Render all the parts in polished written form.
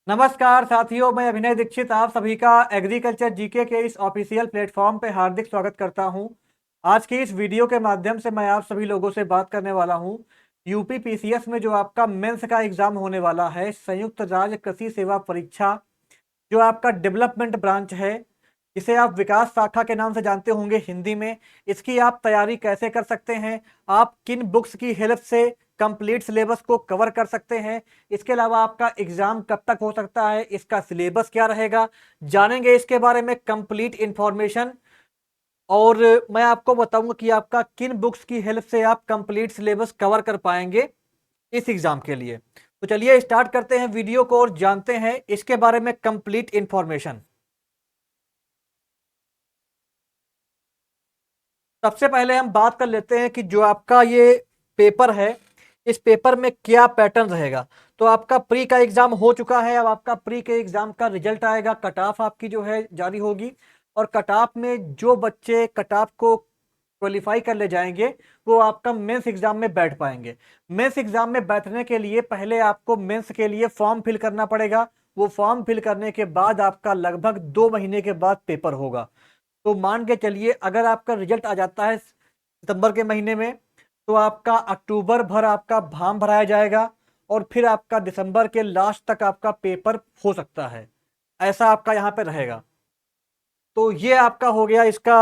नमस्कार साथियों, मैं अभिनय दीक्षित आप सभी का एग्रीकल्चर जीके के इस ऑफिशियल प्लेटफॉर्म पे हार्दिक स्वागत करता हूं। आज की इस वीडियो के माध्यम से मैं आप सभी लोगों से बात करने वाला हूं। यूपी पीसीएस में जो आपका मेंस का एग्जाम होने वाला है, संयुक्त राज्य कृषि सेवा परीक्षा, जो आपका डेवलपमेंट ब्रांच है, इसे आप विकास शाखा के नाम से जानते होंगे हिंदी में। इसकी आप तैयारी कैसे कर सकते हैं, आप किन बुक्स की हेल्प से कंप्लीट सिलेबस को कवर कर सकते हैं, इसके अलावा आपका एग्जाम कब तक हो सकता है, इसका सिलेबस क्या रहेगा, जानेंगे इसके बारे में कंप्लीट इंफॉर्मेशन। और मैं आपको बताऊंगा कि आपका किन बुक्स की हेल्प से आप कंप्लीट सिलेबस कवर कर पाएंगे इस एग्जाम के लिए। तो चलिए स्टार्ट करते हैं वीडियो को और जानते हैं इसके बारे में कंप्लीट इंफॉर्मेशन। सबसे पहले हम बात कर लेते हैं कि जो आपका ये पेपर है, इस पेपर में क्या पैटर्न रहेगा। तो आपका प्री का एग्जाम हो चुका है, अब आपका प्री के एग्जाम का रिजल्ट आएगा, कट ऑफ आपकी जो है जारी होगी। और कट ऑफ में जो बच्चे कट ऑफ को क्वालिफाई कर ले जाएंगे, वो आपका मेंस एग्जाम में बैठ पाएंगे। मेंस एग्जाम में बैठने के लिए पहले आपको मेंस के लिए फॉर्म फिल करना पड़ेगा। वो फॉर्म फिल करने के बाद आपका लगभग 2 महीने के बाद पेपर होगा। तो मान के चलिए अगर आपका रिजल्ट आ जाता है सितंबर के महीने में, तो आपका अक्टूबर भर आपका फॉर्म भराया जाएगा और फिर आपका दिसंबर के लास्ट तक आपका पेपर हो सकता है। ऐसा आपका यहाँ पे रहेगा। तो ये आपका हो गया इसका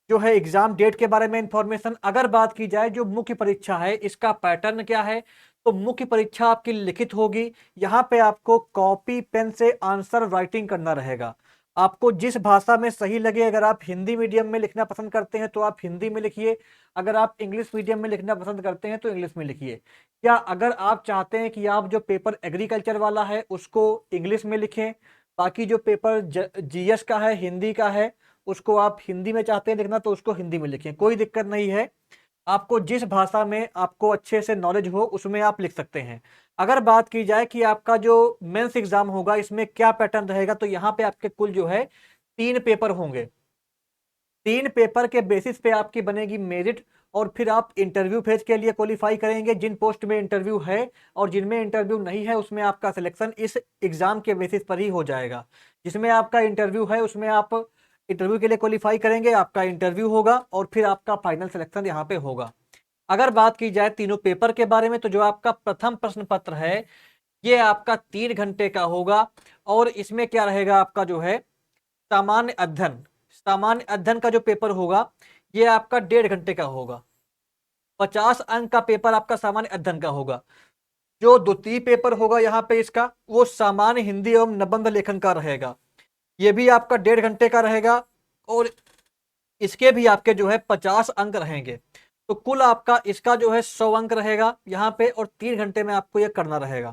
जो है एग्जाम डेट के बारे में इंफॉर्मेशन। अगर बात की जाए जो मुख्य परीक्षा है, इसका पैटर्न क्या है, तो मुख्य परीक्षा आपकी लिखित होगी। यहाँ पे आपको कॉपी पेन से आंसर राइटिंग करना रहेगा। आपको जिस भाषा में सही लगे, अगर आप हिंदी मीडियम में लिखना पसंद करते हैं तो आप हिंदी में लिखिए, अगर आप इंग्लिश मीडियम में लिखना पसंद करते हैं तो इंग्लिश में लिखिए। या अगर आप चाहते हैं कि आप जो पेपर एग्रीकल्चर वाला है उसको इंग्लिश में लिखें, बाकी जो पेपर जीएस का है, हिंदी का है, उसको आप हिंदी में चाहते हैं लिखना तो उसको हिंदी में लिखें, कोई दिक्कत नहीं है। आपको जिस भाषा में आपको अच्छे से नॉलेज हो उसमें आप लिख सकते हैं। अगर बात की जाए कि आपका जो मेंस एग्जाम होगा इसमें क्या पैटर्न रहेगा, तो यहाँ पे आपके कुल जो है 3 पेपर होंगे। 3 पेपर के बेसिस पे आपकी बनेगी मेरिट, और फिर आप इंटरव्यू फेज के लिए क्वालिफाई करेंगे। जिन पोस्ट में इंटरव्यू है और जिनमें इंटरव्यू नहीं है उसमें आपका सिलेक्शन इस एग्जाम के बेसिस पर ही हो जाएगा। जिसमें आपका इंटरव्यू है उसमें आप इंटरव्यू के लिए क्वालिफाई करेंगे, आपका इंटरव्यू होगा और फिर आपका फाइनल सिलेक्शन यहाँ पे होगा। अगर बात की जाए तीनों पेपर के बारे में, तो जो आपका प्रथम प्रश्न पत्र है ये आपका 3 घंटे का होगा। और इसमें क्या रहेगा, आपका जो है सामान्य अध्ययन, सामान्य अध्ययन का जो पेपर होगा ये आपका 1.5 घंटे का होगा। 50 अंक का पेपर आपका सामान्य अध्ययन का होगा। जो द्वितीय पेपर होगा यहाँ पे इसका, वो सामान्य हिंदी एवं निबंध लेखन का रहेगा। ये भी आपका 1.5 घंटे का रहेगा और इसके भी आपके जो है 50 अंक रहेंगे। तो कुल आपका इसका जो है 100 अंक रहेगा यहाँ पे, और 3 घंटे में आपको ये करना रहेगा।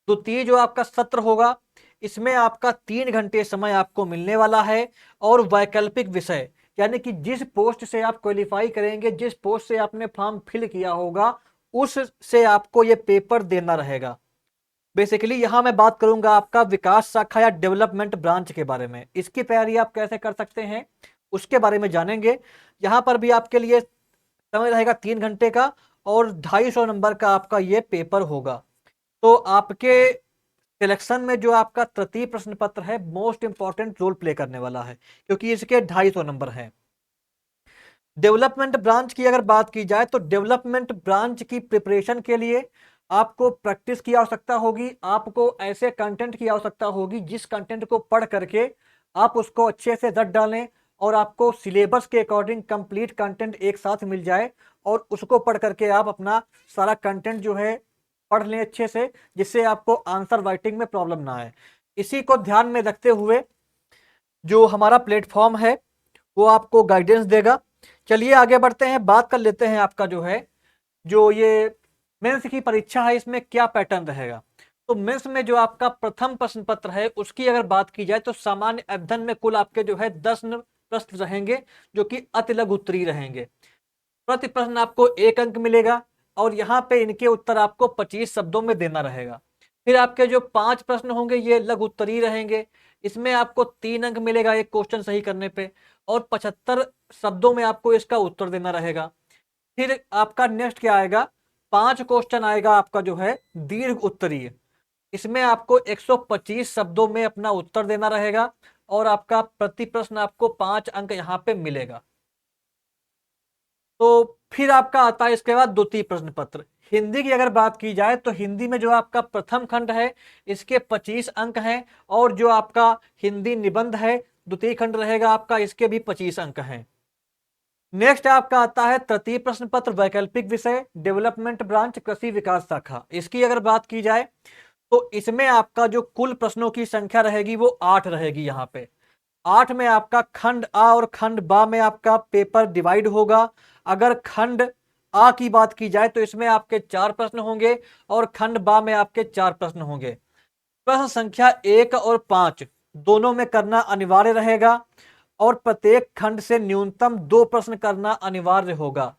द्वितीय जो आपका सत्र होगा इसमें आपका 3 घंटे समय आपको मिलने वाला है। और वैकल्पिक विषय, यानी कि जिस पोस्ट से आप क्वालिफाई करेंगे, जिस पोस्ट से आपने फॉर्म फिल किया होगा, उस से आपको ये पेपर देना रहेगा। बेसिकली यहां मैं बात करूंगा आपका विकास शाखा या डेवलपमेंट ब्रांच के बारे में। इसकी तैयारी आप कैसे कर सकते हैं उसके बारे में जानेंगे। यहां पर भी आपके लिए समय रहेगा 3 घंटे का, और 250 नंबर का आपका ये पेपर होगा। तो आपके सिलेक्शन में जो आपका तृतीय प्रश्न पत्र है मोस्ट इंपॉर्टेंट रोल प्ले करने वाला है, क्योंकि इसके 250 नंबर हैं। डेवलपमेंट ब्रांच की अगर बात की जाए, तो डेवलपमेंट ब्रांच की प्रिपरेशन के लिए आपको प्रैक्टिस की आवश्यकता होगी, आपको ऐसे कंटेंट की आवश्यकता होगी जिस कंटेंट को पढ़ करके आप उसको अच्छे से रट डालें, और आपको सिलेबस के अकॉर्डिंग कंप्लीट कंटेंट एक साथ मिल जाए, और उसको पढ़ करके आप अपना सारा कंटेंट जो है पढ़ लें अच्छे से, जिससे आपको आंसर राइटिंग में प्रॉब्लम ना आए। इसी को ध्यान में रखते हुए जो हमारा प्लेटफॉर्म है वो आपको गाइडेंस देगा। चलिए आगे बढ़ते हैं, बात कर लेते हैं आपका जो है जो ये मेंस की परीक्षा है इसमें क्या पैटर्न रहेगा। तो मेंस में जो आपका प्रथम प्रश्न पत्र है उसकी अगर बात की जाए, तो सामान्य अध्ययन में कुल आपके जो है 10 प्रश्न रहेंगे, जो कि अति लघु उत्तरीय रहेंगे। प्रति प्रश्न आपको 1 अंक मिलेगा, और यहाँ पे इनके उत्तर आपको 25 शब्दों में देना रहेगा। फिर आपके जो 5 प्रश्न होंगे ये लघु उत्तरीय रहेंगे, इसमें आपको 3 अंक मिलेगा एक क्वेश्चन सही करने पे, और 75 शब्दों में आपको इसका उत्तर देना रहेगा। फिर आपका नेक्स्ट क्या आएगा, 5 क्वेश्चन आएगा आपका जो है दीर्घ उत्तरीय। इसमें आपको 125 शब्दों में अपना उत्तर देना रहेगा और आपका प्रति प्रश्न आपको 5 अंक यहाँ पे मिलेगा। तो फिर आपका आता है इसके बाद द्वितीय प्रश्न पत्र। हिंदी की अगर बात की जाए तो हिंदी में जो आपका प्रथम खंड है इसके 25 अंक हैं, और जो आपका हिंदी निबंध है द्वितीय खंड रहेगा आपका, इसके भी 25 अंक हैं। नेक्स्ट आपका आता है तृतीय प्रश्न पत्र वैकल्पिक विषय डेवलपमेंट ब्रांच कृषि विकास शाखा। इसकी अगर बात की जाए तो इसमें आपका जो कुल प्रश्नों की संख्या रहेगी वो 8 रहेगी। यहाँ पे 8 में आपका खंड आ और खंड बा में आपका पेपर डिवाइड होगा। अगर खंड आ की बात की जाए तो इसमें आपके 4 प्रश्न होंगे और खंड बा में आपके 4 प्रश्न होंगे। प्रश्न संख्या 1 और 5 दोनों में करना अनिवार्य रहेगा और प्रत्येक खंड से न्यूनतम 2 प्रश्न करना अनिवार्य होगा।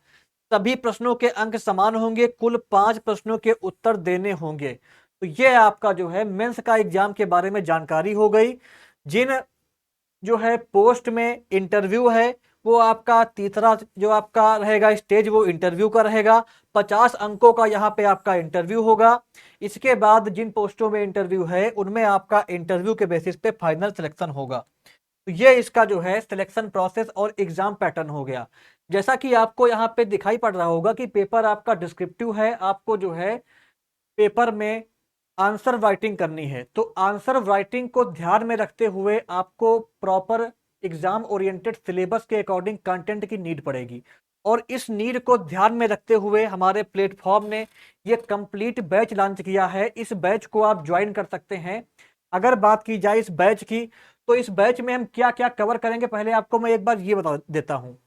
सभी प्रश्नों के अंक समान होंगे, कुल 5 प्रश्नों के उत्तर देने होंगे। तो ये आपका जो है मेंस का एग्जाम के बारे में जानकारी हो गई। जिन जो है पोस्ट में इंटरव्यू है वो आपका तीसरा जो आपका रहेगा स्टेज वो इंटरव्यू का रहेगा। 50 अंकों का यहाँ पे आपका इंटरव्यू होगा। इसके बाद जिन पोस्टों में इंटरव्यू है उनमें आपका इंटरव्यू के बेसिस पे फाइनल सिलेक्शन होगा। तो ये इसका जो है सिलेक्शन प्रोसेस और एग्जाम पैटर्न हो गया। जैसा कि आपको यहाँ पे दिखाई पड़ रहा होगा कि पेपर आपका डिस्क्रिप्टिव है, आपको जो है पेपर में आंसर राइटिंग करनी है। तो आंसर राइटिंग को ध्यान में रखते हुए आपको प्रॉपर एग्जाम ओरिएंटेड सिलेबस के अकॉर्डिंग कंटेंट की नीड पड़ेगी, और इस नीड को ध्यान में रखते हुए हमारे प्लेटफॉर्म ने ये कंप्लीट बैच लॉन्च किया है। इस बैच को आप ज्वाइन कर सकते हैं। अगर बात की जाए इस बैच की तो इस बैच में हम क्या क्या कवर करेंगे, पहले आपको मैं एक बार ये बता देता हूँ।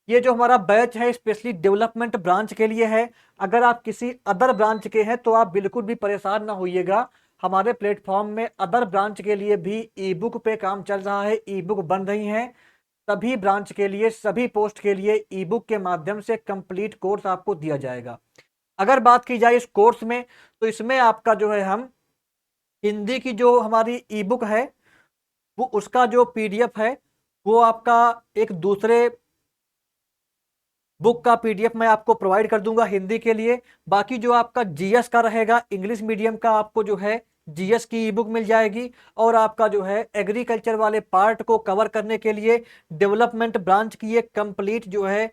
ये जो हमारा बैच है स्पेशली डेवलपमेंट ब्रांच के लिए है। अगर आप किसी अदर ब्रांच के हैं तो आप बिल्कुल भी परेशान ना होइएगा। हमारे प्लेटफॉर्म में अदर ब्रांच के लिए भी ई बुक पे काम चल रहा है, ई बुक बन रही हैं। सभी ब्रांच के लिए सभी पोस्ट के लिए ई बुक के माध्यम से कंप्लीट कोर्स आपको दिया जाएगा। अगर बात की जाए इस कोर्स में तो इसमें आपका जो है हम हिंदी की जो हमारी ई बुक है वो उसका जो पीडीएफ है वो आपका एक दूसरे बुक का पीडीएफ मैं आपको प्रोवाइड कर दूंगा हिंदी के लिए। बाकी जो आपका जीएस का रहेगा इंग्लिश मीडियम का आपको जो है जीएस की ई बुक मिल जाएगी। और आपका जो है एग्रीकल्चर वाले पार्ट को कवर करने के लिए डेवलपमेंट ब्रांच की एक कंप्लीट जो है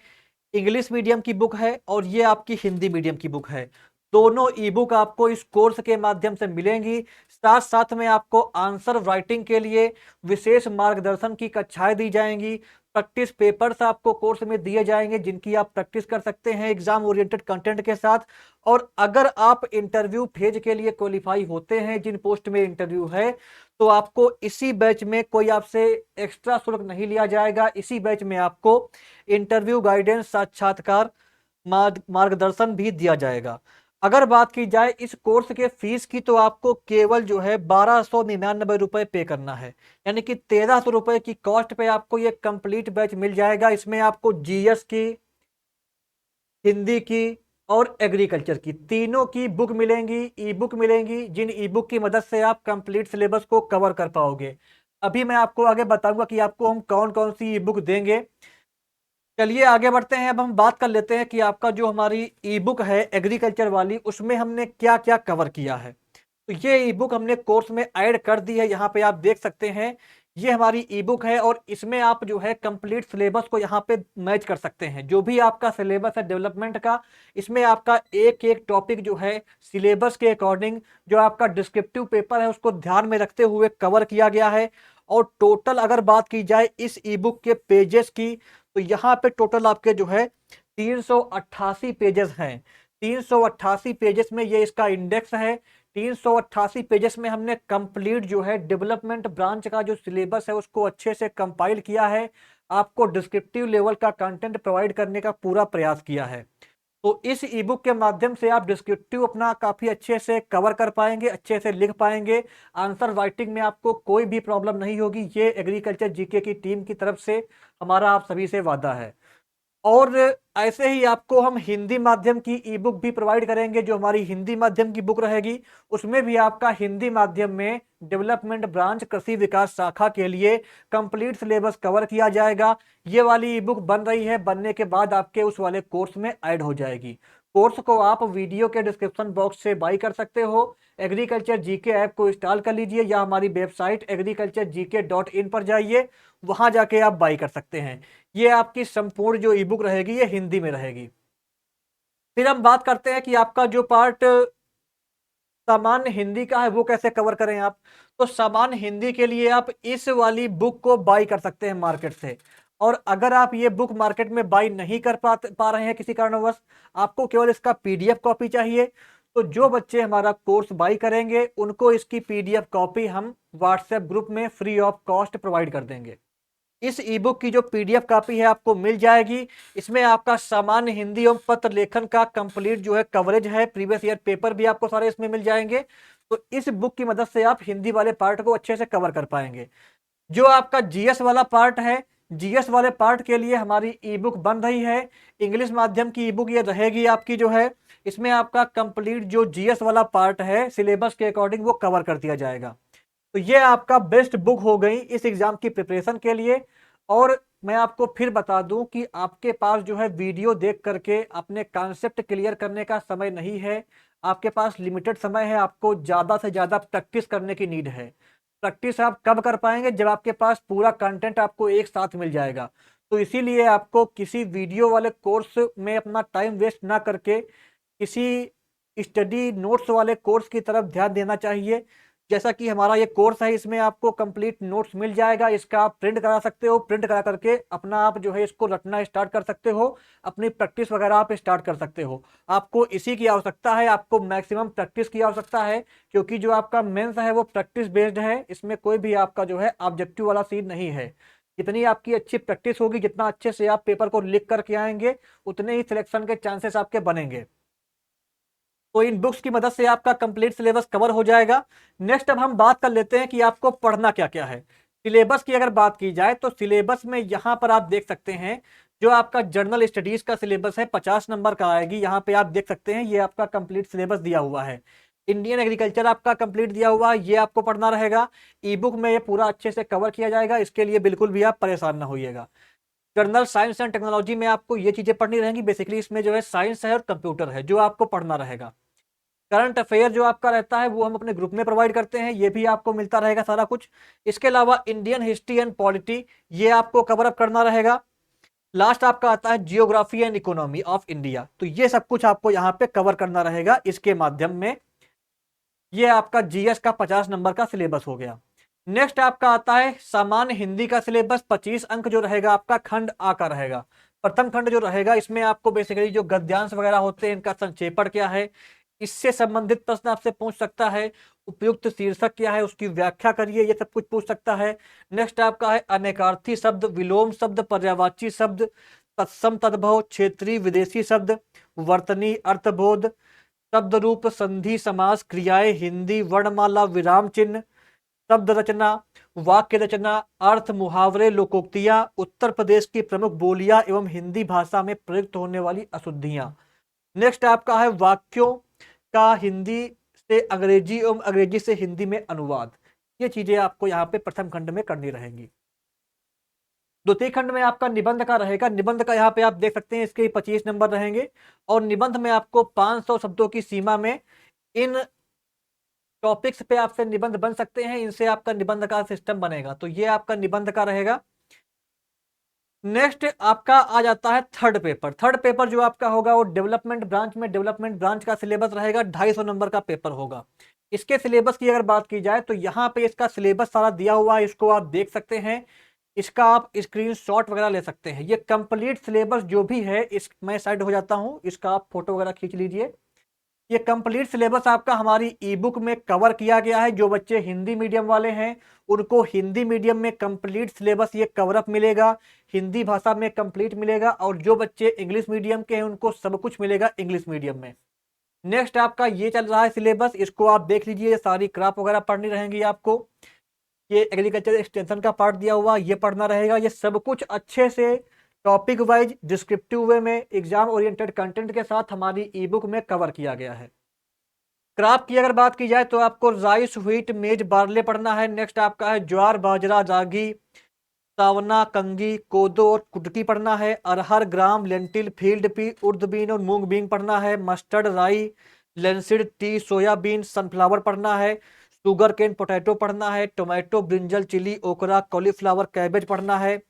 इंग्लिश मीडियम की बुक है और ये आपकी हिंदी मीडियम की बुक है। दोनों ई बुक आपको इस कोर्स के माध्यम से मिलेंगी। साथ साथ में आपको आंसर राइटिंग के लिए विशेष मार्गदर्शन की कक्षाएं दी जाएंगी। प्रैक्टिस पेपर्स आपको कोर्स में दिए जाएंगे जिनकी आप प्रैक्टिस कर सकते हैं एग्जाम ओरिएंटेड कंटेंट के साथ। और अगर आप इंटरव्यू फेज के लिए क्वालिफाई होते हैं, जिन पोस्ट में इंटरव्यू है, तो आपको इसी बैच में कोई आपसे एक्स्ट्रा शुल्क नहीं लिया जाएगा। इसी बैच में आपको इंटरव्यू गाइडेंस साक्षात्कार मार्गदर्शन भी दिया जाएगा। अगर बात की जाए इस कोर्स के फीस की तो आपको केवल जो है 1299 रुपए पे करना है, यानी कि 1300 रुपए की कॉस्ट पे आपको ये कंप्लीट बैच मिल जाएगा। इसमें आपको जीएस की, हिंदी की और एग्रीकल्चर की तीनों की बुक मिलेंगी, ई बुक मिलेंगी, जिन ई बुक की मदद से आप कंप्लीट सिलेबस को कवर कर पाओगे। अभी मैं आपको आगे बताऊंगा कि आपको हम कौन कौन सी ई बुक देंगे। चलिए आगे बढ़ते हैं। अब हम बात कर लेते हैं कि आपका जो हमारी ई बुक है एग्रीकल्चर वाली उसमें हमने क्या क्या कवर किया है। तो ये ई बुक हमने कोर्स में ऐड कर दी है, यहाँ पे आप देख सकते हैं। ये हमारी ई बुक है और इसमें आप जो है कंप्लीट सिलेबस को यहाँ पे मैच कर सकते हैं। जो भी आपका सिलेबस है डेवलपमेंट का, इसमें आपका एक एक टॉपिक जो है सिलेबस के अकॉर्डिंग जो आपका डिस्क्रिप्टिव पेपर है उसको ध्यान में रखते हुए कवर किया गया है। और टोटल अगर बात की जाए इस ई बुक के पेजेस की तो यहाँ पे टोटल आपके जो है 388 पेजेस हैं। 388 पेजेस में ये इसका इंडेक्स है। 388 पेजेस में हमने कंप्लीट जो है डेवलपमेंट ब्रांच का जो सिलेबस है उसको अच्छे से कंपाइल किया है। आपको डिस्क्रिप्टिव लेवल का कंटेंट प्रोवाइड करने का पूरा प्रयास किया है। तो इस ई बुक के माध्यम से आप डिस्क्रिप्टिव अपना काफी अच्छे से कवर कर पाएंगे, अच्छे से लिख पाएंगे। आंसर राइटिंग में आपको कोई भी प्रॉब्लम नहीं होगी। ये एग्रीकल्चर जीके की टीम की तरफ से हमारा आप सभी से वादा है। और ऐसे ही आपको हम हिंदी माध्यम की ई बुक भी प्रोवाइड करेंगे। जो हमारी हिंदी माध्यम की बुक रहेगी उसमें भी आपका हिंदी माध्यम में डेवलपमेंट ब्रांच कृषि विकास शाखा के लिए कंप्लीट सिलेबस कवर किया जाएगा। ये वाली ई बुक बन रही है, बनने के बाद आपके उस वाले कोर्स में ऐड हो जाएगी। कोर्स को आप वीडियो के डिस्क्रिप्शन बॉक्स से बाई कर सकते हो। एग्रीकल्चर जीके ऐप को इंस्टॉल कर लीजिए या हमारी वेबसाइट agriculturegk.in पर जाइए, वहां जाके आप बाई कर सकते हैं। ये आपकी संपूर्ण जो ई बुक रहेगी ये हिंदी में रहेगी। फिर हम बात करते हैं कि आपका जो पार्ट सामान्य हिंदी का है वो कैसे कवर करें आप। तो सामान्य हिंदी के लिए आप इस वाली बुक को बाई कर सकते हैं मार्केट से। और अगर आप ये बुक मार्केट में बाई नहीं कर पा रहे हैं किसी कारणवश, आपको केवल इसका पीडीएफ कॉपी चाहिए, तो जो बच्चे हमारा कोर्स बाई करेंगे उनको इसकी पीडीएफ कॉपी हम व्हाट्सएप ग्रुप में फ्री ऑफ कॉस्ट प्रोवाइड कर देंगे। इस ई बुक की जो पीडीएफ कॉपी है आपको मिल जाएगी। इसमें आपका सामान्य हिंदी एवं पत्र लेखन का कंप्लीट जो है कवरेज है, प्रीवियस ईयर पेपर भी आपको सारे इसमें मिल जाएंगे। तो इस बुक की मदद से आप हिंदी वाले पार्ट को अच्छे से कवर कर पाएंगे। जो आपका जीएस वाला पार्ट है, जीएस वाले पार्ट के लिए हमारी ई बुक बन रही है। इंग्लिश माध्यम की ई बुक ये रहेगी आपकी जो है, इसमें आपका कंप्लीट जो जीएस वाला पार्ट है सिलेबस के अकॉर्डिंग वो कवर कर दिया जाएगा। तो ये आपका बेस्ट बुक हो गई इस एग्जाम की प्रिपरेशन के लिए। और मैं आपको फिर बता दूं कि आपके पास जो है वीडियो देख करके अपने कॉन्सेप्ट क्लियर करने का समय नहीं है। आपके पास लिमिटेड समय है, आपको ज़्यादा से ज़्यादा प्रैक्टिस करने की नीड है। प्रैक्टिस आप कब कर पाएंगे, जब आपके पास पूरा कंटेंट आपको एक साथ मिल जाएगा। तो इसीलिए आपको किसी वीडियो वाले कोर्स में अपना टाइम वेस्ट ना करके किसी स्टडी नोट्स वाले कोर्स की तरफ ध्यान देना चाहिए। जैसा कि हमारा ये कोर्स है, इसमें आपको कंप्लीट नोट्स मिल जाएगा, इसका आप प्रिंट करा सकते हो, प्रिंट करा करके अपना आप जो है इसको रटना स्टार्ट कर सकते हो, अपनी प्रैक्टिस वगैरह आप स्टार्ट कर सकते हो। आपको इसी की आवश्यकता है, आपको मैक्सिमम प्रैक्टिस की आवश्यकता है, क्योंकि जो आपका मेंस है वो प्रैक्टिस बेस्ड है। इसमें कोई भी आपका जो है ऑब्जेक्टिव वाला सीन नहीं है। जितनी आपकी अच्छी प्रैक्टिस होगी, जितना अच्छे से आप पेपर को लिख करके आएंगे, उतने ही सिलेक्शन के चांसेस आपके बनेंगे। तो इन बुक्स की मदद से आपका कंप्लीट सिलेबस कवर हो जाएगा। नेक्स्ट अब हम बात कर लेते हैं कि आपको पढ़ना क्या क्या है। सिलेबस की अगर बात की जाए तो सिलेबस में यहां पर आप देख सकते हैं जो आपका जर्नल स्टडीज का सिलेबस है 50 नंबर का आएगी। यहां पे आप देख सकते हैं ये आपका कंप्लीट सिलेबस दिया हुआ है। इंडियन एग्रीकल्चर आपका कंप्लीट दिया हुआ है, ये आपको पढ़ना रहेगा। ई बुक में ये पूरा अच्छे से कवर किया जाएगा, इसके लिए बिल्कुल भी आप परेशान ना होइएगा। जर्नल साइंस एंड टेक्नोलॉजी में आपको ये चीजें पढ़नी रहेंगी। बेसिकली इसमें जो है साइंस है और कंप्यूटर है जो आपको पढ़ना रहेगा। करंट अफेयर जो आपका रहता है वो हम अपने ग्रुप में प्रोवाइड करते हैं, ये भी आपको मिलता रहेगा सारा कुछ। इसके अलावा इंडियन हिस्ट्री एंड पॉलिटी ये आपको कवर अप करना रहेगा। लास्ट आपका आता है geography and economy of India, तो ये सब कुछ आपको यहाँ पे कवर करना रहेगा इसके माध्यम में। ये आपका जीएस का 50 नंबर का सिलेबस हो गया। नेक्स्ट आपका आता है सामान्य हिंदी का सिलेबस, 25 अंक जो रहेगा आपका खंड आ का रहेगा। प्रथम खंड जो रहेगा इसमें आपको बेसिकली जो गद्यांश वगैरह होते हैं इनका संक्षेपण क्या है, इससे संबंधित प्रश्न आपसे पूछ सकता है। उपयुक्त शीर्षक क्या है उसकी व्याख्या करिए, ये सब कुछ पूछ सकता है। नेक्स्ट आपका है अनेकार्थी शब्द, विलोम शब्द, पर्यायवाची शब्द, तत्सम तद्भव, क्षेत्रीय विदेशी शब्द, वर्तनी अर्थबोध, शब्द रूप, संधि, समास, क्रियाएं, हिंदी वर्णमाला, विराम चिन्ह, शब्द रचना, वाक्य रचना, अर्थ, मुहावरे, लोकोक्तियां, उत्तर प्रदेश की प्रमुख बोलियां एवं हिंदी भाषा में प्रयुक्त होने वाली अशुद्धियां। नेक्स्ट आपका है वाक्यों का हिंदी से अंग्रेजी एवं अंग्रेजी से हिंदी में अनुवाद। ये चीजें आपको यहाँ पे प्रथम खंड में करनी रहेंगी। द्वितीय खंड में आपका निबंध का रहेगा। निबंध का यहाँ पे आप देख सकते हैं इसके 25 नंबर रहेंगे। और निबंध में आपको 500 शब्दों की सीमा में इन टॉपिक्स पे आपसे निबंध बन सकते हैं, इनसे आपका निबंध का सिस्टम बनेगा। तो ये आपका निबंध का रहेगा। नेक्स्ट आपका आ जाता है थर्ड पेपर। थर्ड पेपर जो आपका होगा वो डेवलपमेंट ब्रांच में, डेवलपमेंट ब्रांच का सिलेबस रहेगा, 250 नंबर का पेपर होगा। इसके सिलेबस की अगर बात की जाए तो यहाँ पे इसका सिलेबस सारा दिया हुआ है, इसको आप देख सकते हैं। इसका आप स्क्रीनशॉट वगैरह ले सकते हैं। ये कंप्लीट सिलेबस जो भी है, इस मैं साइड हो जाता हूँ, इसका आप फोटो वगैरह खींच लीजिए। ये कंप्लीट सिलेबस आपका हमारी ई बुक में कवर किया गया है। जो बच्चे हिंदी मीडियम वाले हैं उनको हिंदी मीडियम में कंप्लीट सिलेबस ये कवर अप मिलेगा, हिंदी भाषा में कंप्लीट मिलेगा। और जो बच्चे इंग्लिश मीडियम के हैं उनको सब कुछ मिलेगा इंग्लिश मीडियम में। नेक्स्ट आपका ये चल रहा है सिलेबस, इसको आप देख लीजिए। सारी क्रॉप वगैरह पढ़नी रहेंगी आपको। ये एग्रीकल्चर एक्सटेंशन का पार्ट दिया हुआ ये पढ़ना रहेगा। ये सब कुछ अच्छे से टॉपिक वाइज डिस्क्रिप्टिव वे में एग्जाम ओरिएंटेड कंटेंट के साथ हमारी ई बुक में कवर किया गया है। क्रॉप की अगर बात की जाए तो आपको राइस, व्हीट, मेज, बार्ले पढ़ना है। नेक्स्ट आपका है ज्वार, बाजरा, रागी, सावना, कंगी, कोदो और कुटकी पढ़ना है। अरहर, ग्राम, लेंटिल, फील्ड पी, उर्द बीन और मूंग बीन पढ़ना है। मस्टर्ड, राई, लेंसिड, टी, सोयाबीन, सनफ्लावर पढ़ना है। शुगर केन, पोटैटो पढ़ना है। टोमेटो, ब्रिंजल, चिली, ओकरा, कॉलीफ्लावर, कैबेज पढ़ना है।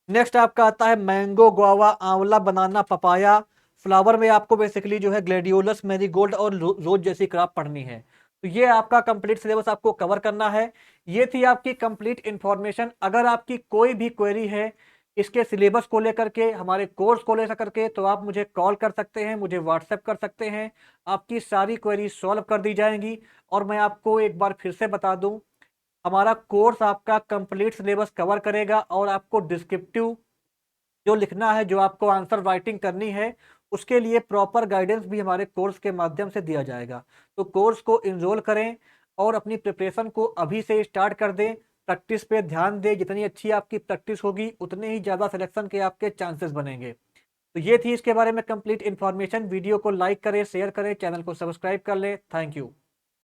नेक्स्ट आपका आता है मैंगो, गुआवा, आंवला, बनाना, पपाया। फ्लावर में आपको बेसिकली जो है ग्लेडियोलस, मैरीगोल्ड और रोज जैसी क्रॉप पढ़नी है। तो ये आपका कंप्लीट सिलेबस आपको कवर करना है। ये थी आपकी कंप्लीट इंफॉर्मेशन। अगर आपकी कोई भी क्वेरी है इसके सिलेबस को लेकर के, हमारे कोर्स को लेकर के, तो आप मुझे कॉल कर सकते हैं, मुझे व्हाट्सएप कर सकते हैं। आपकी सारी क्वेरी सॉल्व कर दी जाएंगी। और मैं आपको एक बार फिर से बता दूं, हमारा कोर्स आपका कंप्लीट सिलेबस कवर करेगा और आपको डिस्क्रिप्टिव जो लिखना है, जो आपको आंसर राइटिंग करनी है, उसके लिए प्रॉपर गाइडेंस भी हमारे कोर्स के माध्यम से दिया जाएगा। तो कोर्स को इनरोल करें और अपनी प्रिपरेशन को अभी से स्टार्ट कर दें। प्रैक्टिस पे ध्यान दें, जितनी अच्छी आपकी प्रैक्टिस होगी उतने ही ज़्यादा सिलेक्शन के आपके चांसेस बनेंगे। तो ये थी इसके बारे में कंप्लीट इन्फॉर्मेशन। वीडियो को लाइक करें, शेयर करें, चैनल को सब्सक्राइब कर लें। Thank you.